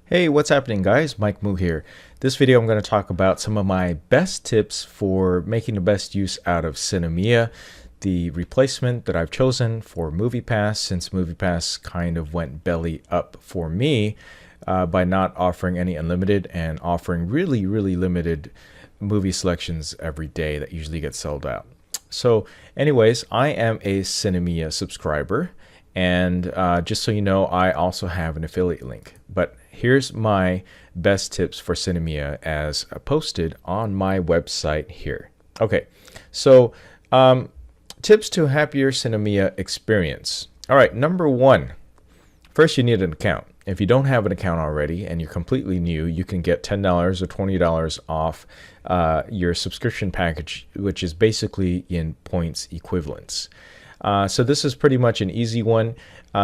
Hey, what's happening guys? Mike Moo here. This video I'm going to talk about some of my best tips for making the best use out of Sinemia, the replacement that I've chosen for MoviePass, since MoviePass kind of went belly up for me by not offering any unlimited and offering really limited movie selections every day that usually get sold out. So anyways, I am a Sinemia subscriber, and just so you know, I also have an affiliate link. But here's my best tips for Sinemia as posted on my website here. Okay, so tips to a happier Sinemia experience. All right, number one, first you need an account. If you don't have an account already and you're completely new, you can get $10 or $20 off your subscription package, which is basically in points equivalents. So this is pretty much an easy one.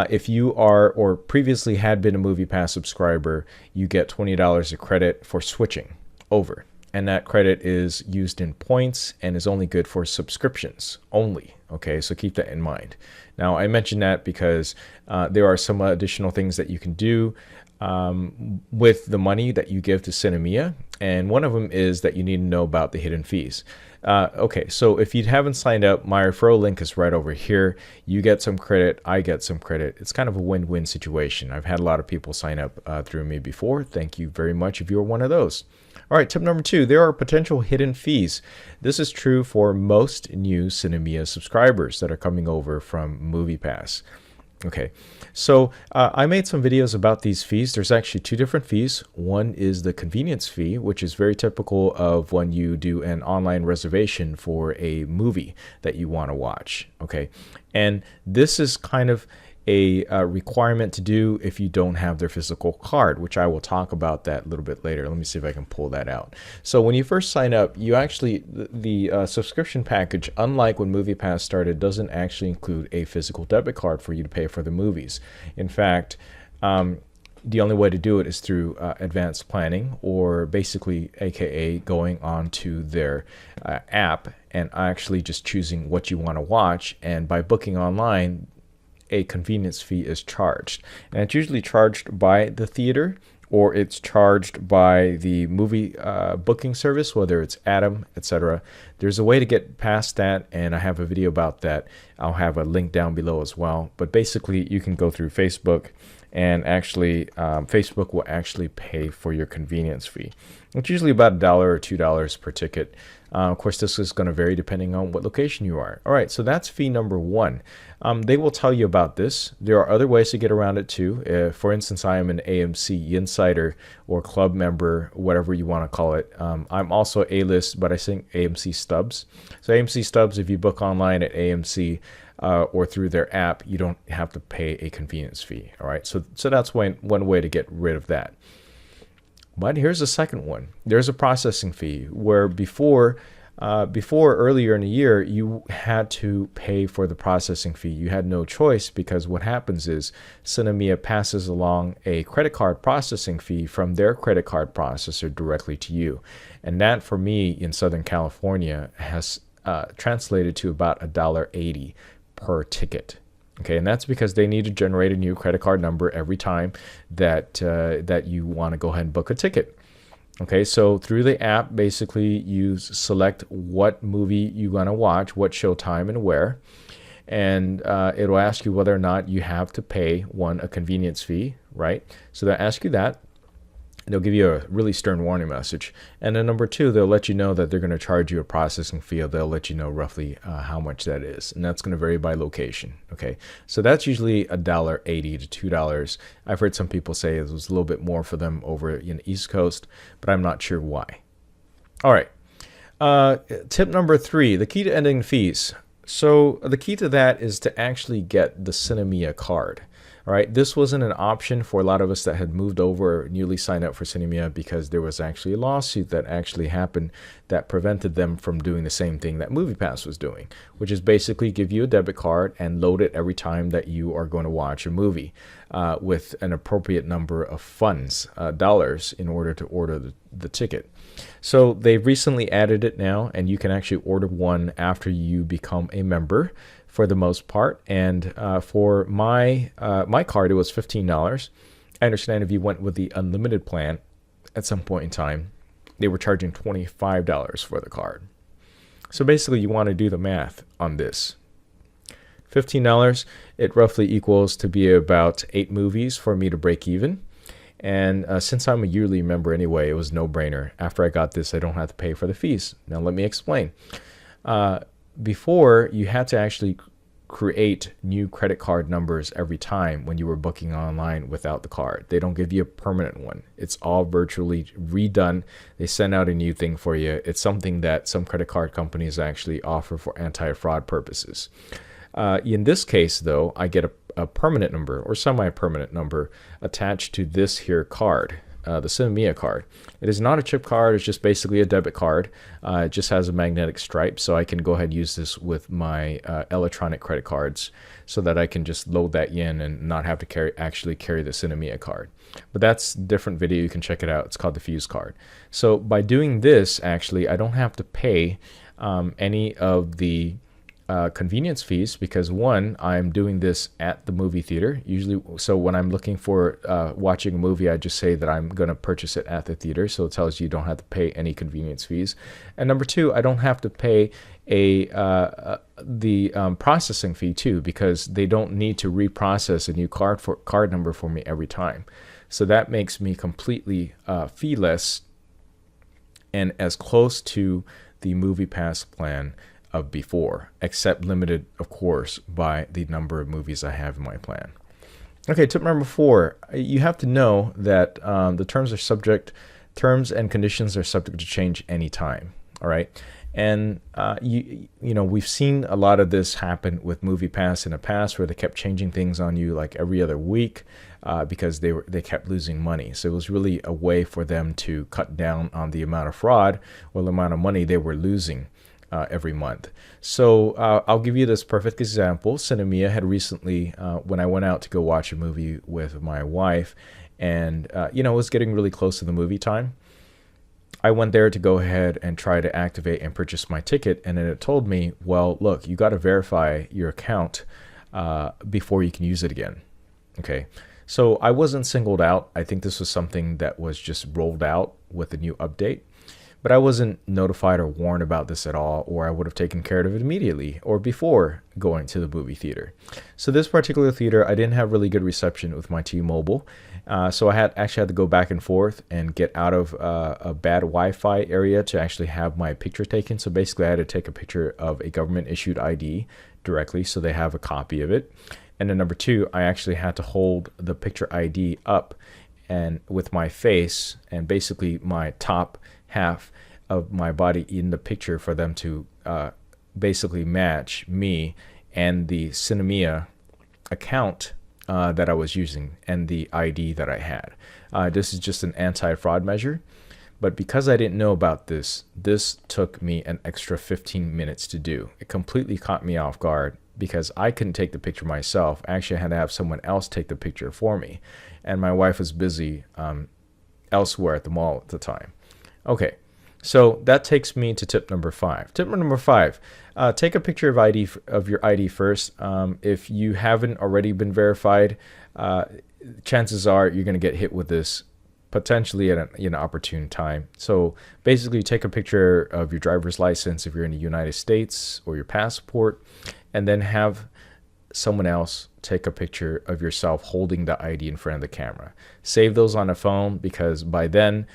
If you are or previously had been a MoviePass subscriber, you get $20 of credit for switching over. And that credit is used in points and is only good for subscriptions only. Okay, so keep that in mind. Now, I mention that because there are some additional things that you can do with the money that you give to Sinemia. And one of them is that you need to know about the hidden fees. Okay, so if you haven't signed up, my referral link is right over here. You get some credit, I get some credit. It's kind of a win-win situation. I've had a lot of people sign up through me before. Thank you very much if you're one of those. All right, tip number two, there are potential hidden fees. This is true for most new Sinemia subscribers that are coming over from MoviePass. Okay, so I made some videos about these fees. There's actually two different fees. One is the convenience fee, which is very typical of when you do an online reservation for a movie that you want to watch. Okay, and this is kind of a requirement to do if you don't have their physical card, which I will talk about that a little bit later. Let me see if I can pull that out. So when you first sign up, you actually, the subscription package, unlike when MoviePass started, doesn't actually include a physical debit card for you to pay for the movies. In fact, the only way to do it is through advanced planning, or basically aka going on to their app and actually just choosing what you want to watch, and by booking online, a convenience fee is charged, and it's usually charged by the theater or it's charged by the movie booking service, whether it's Atom, etc. There's a way to get past that, and I have a video about that. I'll have a link down below as well. But basically, you can go through Facebook, and actually Facebook will actually pay for your convenience fee. It's usually about $1 or $2 per ticket. Of course, this is going to vary depending on what location you are. All right, so that's fee number one. They will tell you about this. There are other ways to get around it too. For instance, I am an AMC Insider or club member, whatever you want to call it. I'm also A-list, but I think AMC Stubs. So AMC Stubs, if you book online at AMC or through their app, you don't have to pay a convenience fee. All right, so that's one way to get rid of that. But here's the second one. There's a processing fee where before earlier in the year, you had to pay for the processing fee. You had no choice, because what happens is Sinemia passes along a credit card processing fee from their credit card processor directly to you. And that, for me in Southern California, has translated to about $1.80 per ticket. Okay, and that's because they need to generate a new credit card number every time that that you want to go ahead and book a ticket. Okay, so through the app, basically you select what movie you want to watch, what showtime and where, and it'll ask you whether or not you have to pay a convenience fee, right? So they'll ask you that. They'll give you a really stern warning message. And then number two, they'll let you know that they're going to charge you a processing fee. They'll let you know roughly how much that is. And that's going to vary by location. Okay, so that's usually $1.80 to $2. I've heard some people say it was a little bit more for them over in the East Coast, but I'm not sure why. All right. Tip number three, the key to ending fees. So the key to that is to actually get the Sinemia card. All right, this wasn't an option for a lot of us that had moved over, newly signed up for Sinemia, because there was actually a lawsuit that actually happened that prevented them from doing the same thing that MoviePass was doing, which is basically give you a debit card and load it every time that you are going to watch a movie with an appropriate number of funds, dollars, in order to order the ticket. So they've recently added it now, and you can actually order one after you become a member, for the most part. And for my card, it was $15. I understand if you went with the unlimited plan at some point in time, they were charging $25 for the card. So basically, you want to do the math on this. $15, it roughly equals to be about 8 movies for me to break even. And since I'm a yearly member anyway, it was no-brainer. After I got this, I don't have to pay for the fees. Now, let me explain. Before, you had to actually create new credit card numbers every time when you were booking online without the card. They don't give you a permanent one. It's all virtually redone. They send out a new thing for you. It's something that some credit card companies actually offer for anti-fraud purposes. In this case, though, I get a permanent number or semi-permanent number attached to this here card, the Sinemia card. It is not a chip card. It's just basically a debit card. It just has a magnetic stripe, so I can go ahead and use this with my electronic credit cards so that I can just load that in and not have to actually carry the Sinemia card. But that's a different video. You can check it out. It's called the Fuse card. So by doing this, actually, I don't have to pay any of the convenience fees because one, I'm doing this at the movie theater usually. So when I'm looking for watching a movie, I just say that I'm going to purchase it at the theater. So it tells you don't have to pay any convenience fees. And number two, I don't have to pay the processing fee too, because they don't need to reprocess a new card number for me every time. So that makes me completely fee-less and as close to the MoviePass plan of before, except limited, of course, by the number of movies I have in my plan. Okay, tip number 4, you have to know that the terms and conditions are subject to change anytime. All right, and you know, we've seen a lot of this happen with MoviePass in the past, where they kept changing things on you like every other week because they kept losing money. So it was really a way for them to cut down on the amount of fraud or the amount of money they were losing every month. So I'll give you this perfect example. Sinemia had recently, when I went out to go watch a movie with my wife, and you know, it was getting really close to the movie time. I went there to go ahead and try to activate and purchase my ticket, and then it told me, well, look, you got to verify your account before you can use it again. Okay, so I wasn't singled out. I think this was something that was just rolled out with the new update. But I wasn't notified or warned about this at all, or I would have taken care of it immediately or before going to the movie theater. So this particular theater, I didn't have really good reception with my T-Mobile. So I actually had to go back and forth and get out of a bad Wi-Fi area to actually have my picture taken. So basically I had to take a picture of a government issued ID directly so they have a copy of it. And then number 2, I actually had to hold the picture ID up and with my face and basically my top half of my body in the picture for them to basically match me and the Sinemia account that I was using and the ID that I had. This is just an anti-fraud measure, but because I didn't know about this took me an extra 15 minutes to do. It completely caught me off guard because I couldn't take the picture myself. I actually had to have someone else take the picture for me, and my wife was busy elsewhere at the mall at the time. Okay, so that takes me to tip number 5. Tip number 5, take a picture of your ID first. If you haven't already been verified, chances are you're going to get hit with this potentially at an opportune time. So basically take a picture of your driver's license if you're in the United States or your passport, and then have someone else take a picture of yourself holding the ID in front of the camera. Save those on a phone because by then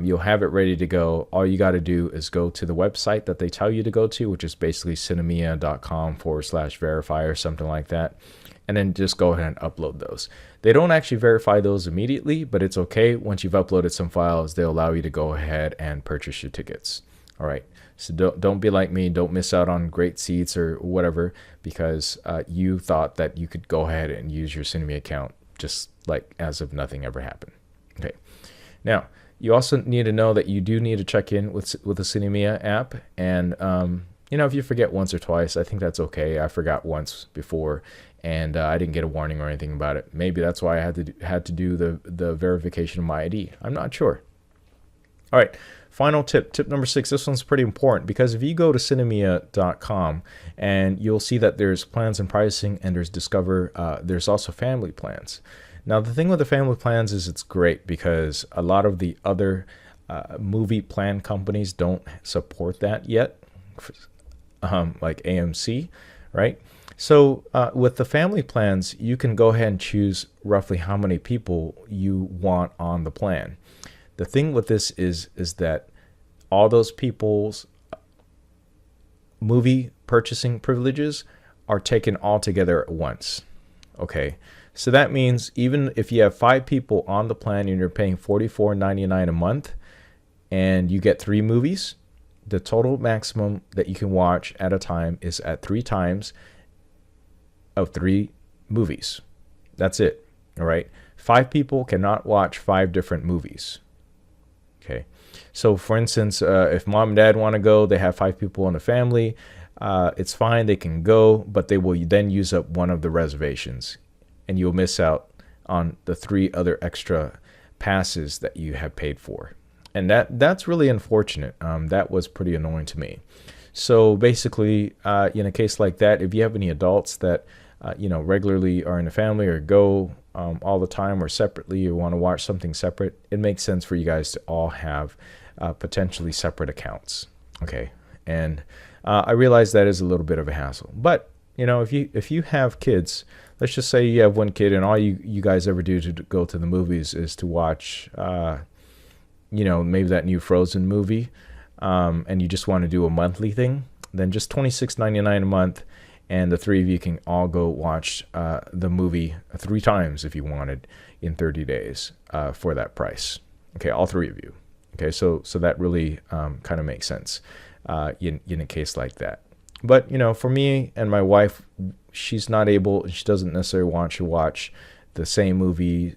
you'll have it ready to go. All you got to do is go to the website that they tell you to go to, which is basically sinemia.com/verify or something like that. And then just go ahead and upload those. They don't actually verify those immediately, but it's okay. Once you've uploaded some files, they'll allow you to go ahead and purchase your tickets. All right. So don't be like me. Don't miss out on great seats or whatever because you thought that you could go ahead and use your Sinemia account just like as if nothing ever happened. Okay. Now, you also need to know that you do need to check in with the Sinemia app. And, you know, if you forget once or twice, I think that's okay. I forgot once before and I didn't get a warning or anything about it. Maybe that's why I had to do the verification of my ID. I'm not sure. All right, final tip number 6. This one's pretty important because if you go to sinemia.com and you'll see that there's plans and pricing and there's Discover, there's also family plans. Now, the thing with the family plans is it's great because a lot of the other movie plan companies don't support that yet, like AMC, right? So with the family plans, you can go ahead and choose roughly how many people you want on the plan. The thing with this is that all those people's movie purchasing privileges are taken all together at once. Okay, so that means even if you have 5 people on the plan and you're paying $44.99 a month and you get 3 movies, the total maximum that you can watch at a time is at 3 times of 3 movies. That's it. All right. 5 people cannot watch 5 different movies. Okay. So for instance, if mom and dad want to go, they have 5 people in the family. It's fine. They can go, but they will then use up one of the reservations and you'll miss out on the 3 other extra passes that you have paid for. And that's really unfortunate. That was pretty annoying to me. So basically, in a case like that, if you have any adults that regularly are in a family or go all the time or separately, or want to watch something separate, it makes sense for you guys to all have potentially separate accounts. Okay, and I realize that is a little bit of a hassle, but if you have kids, let's just say you have one kid and all you guys ever do to go to the movies is to watch maybe that new Frozen movie, and you just want to do a monthly thing, then just $26.99 a month, and the 3 of you can all go watch the movie 3 times if you wanted in 30 days for that price. Okay, all 3 of you. Okay, so that really kind of makes sense in a case like that. But for me and my wife, she doesn't necessarily want to watch the same movie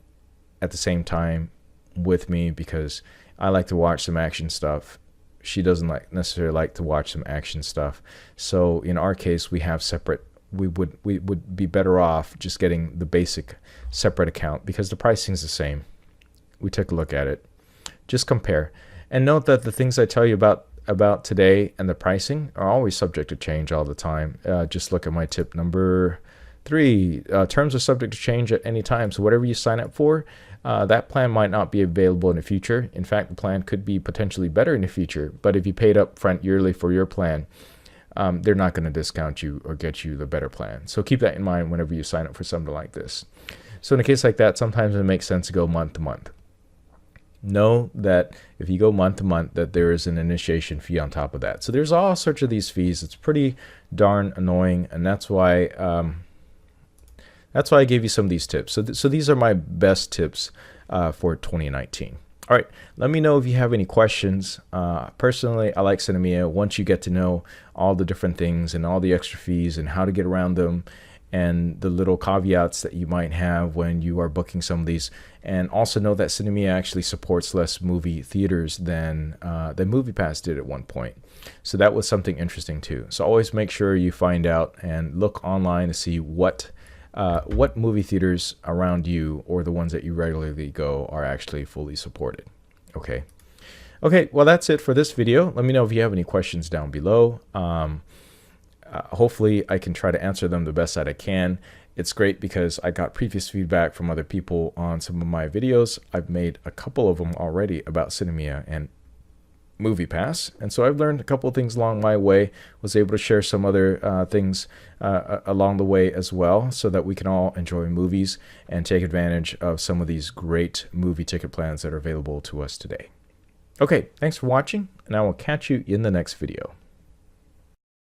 at the same time with me because I like to watch some action stuff. She doesn't necessarily like to watch some action stuff. So in our case, we have separate. We would be better off just getting the basic separate account because the pricing is the same. We took a look at it. Just compare. And note that the things I tell you about today and the pricing are always subject to change all the time. Just look at my tip number 3. Terms are subject to change at any time. So whatever you sign up for, that plan might not be available in the future. In fact, the plan could be potentially better in the future. But if you paid up front yearly for your plan, they're not going to discount you or get you the better plan. So keep that in mind whenever you sign up for something like this. So in a case like that, sometimes it makes sense to go month to month. Know that if you go month to month, that there is an initiation fee on top of that. So there's all sorts of these fees. It's pretty darn annoying, and that's why I gave you some of these tips. So these are my best tips for 2019. All right, let me know if you have any questions. Personally, I like Sinemia. Once you get to know all the different things and all the extra fees and how to get around them and the little caveats that you might have when you are booking some of these, and also know that Sinemia actually supports less movie theaters than MoviePass did at one point. So that was something interesting too. So always make sure you find out and look online to see what movie theaters around you or the ones that you regularly go are actually fully supported. Okay, well, that's it for this video. Let me know if you have any questions down below. Hopefully I can try to answer them the best that I can. It's great because I got previous feedback from other people on some of my videos. I've made a couple of them already about Sinemia and MoviePass, and so I've learned a couple of things along my way. Was able to share some other things along the way as well, so that we can all enjoy movies and take advantage of some of these great movie ticket plans that are available to us today. Okay, thanks for watching, and I will catch you in the next video.